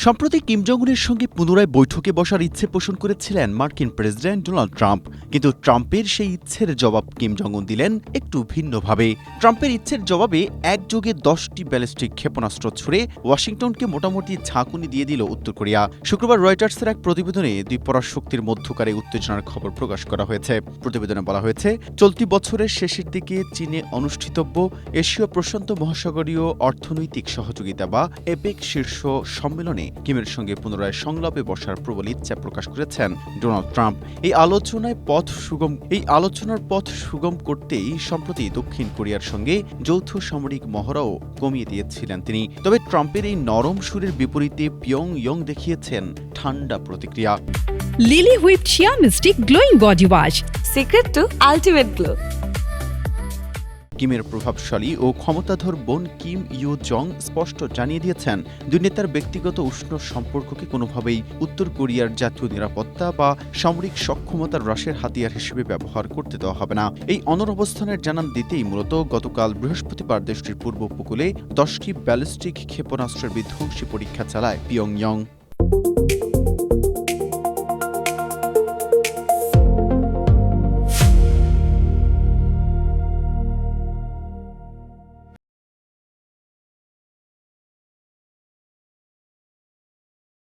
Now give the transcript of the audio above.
সম্প্রতি Kim Jong উনের সঙ্গে পুনরায় বৈঠকে বসার ইচ্ছে পোষণ করেছিলেন মার্কিন প্রেসিডেন্ট ডোনাল্ড ট্রাম্প। কিন্তু ট্রাম্পের সেই ইচ্ছের জবাব কিম জং উন দিলেন একটু ভিন্নভাবে। ট্রাম্পের ইচ্ছের জবাবে একযোগে 10টি ব্যালিস্টিক ক্ষেপণাস্ত্র ছুড়ে ওয়াশিংটনকে মোটামুটি ঝাঁকুনি দিয়ে দিল উত্তর কোরিয়া। শুক্রবার রয়টার্সের এক প্রতিবেদনে দুই পরাশক্তির মধ্যকারে উত্তেজনার খবর প্রকাশ করা হয়েছে। প্রতিবেদনে বলা হয়েছে, চলতি বছরের শেষের দিকে চীনে অনুষ্ঠিতব্য এশীয় প্রশান্ত মহাসাগরীয় অর্থনৈতিক সহযোগিতা বা এপেক শীর্ষ সম্মেলনে কিমের সঙ্গে পুনরায় সংলাপে বসার প্রবল ইচ্ছা প্রকাশ করেছেন ডোনাল্ড ট্রাম্প। এই আলোচনার পথ সুগম করতেই সম্প্রতি দক্ষিণ কোরিয়ার সঙ্গে যৌথ সামরিক মহড়াও কমিয়ে দিয়েছিলেন তিনি। তবে ট্রাম্পের এই নরম সুরের বিপরীতে পিয়ংইয়ং দেখিয়েছেন ঠান্ডা প্রতিক্রিয়া। Lily whipped shea mystic glowing body wash, secret to ultimate glow. কিমের প্রভাবশালী ও ক্ষমতাধর বোন কিম ইউ জং স্পষ্ট জানিয়ে দিয়েছেন, দুই নেতার ব্যক্তিগত উষ্ণ সম্পর্ককে কোনোভাবেই উত্তর কোরিয়ার জাতীয় নিরাপত্তা বা সামরিক সক্ষমতার হ্রাসের হাতিয়ার হিসেবে ব্যবহার করতে দেওয়া হবে না। এই অনড় জানান দিতেই মূলত গতকাল বৃহস্পতিবার দেশটির পূর্ব উপকূলে 10টি ব্যালিস্টিক ক্ষেপণাস্ত্রের বিধ্বংসী পরীক্ষা চালায় পিয়ংইয়ং।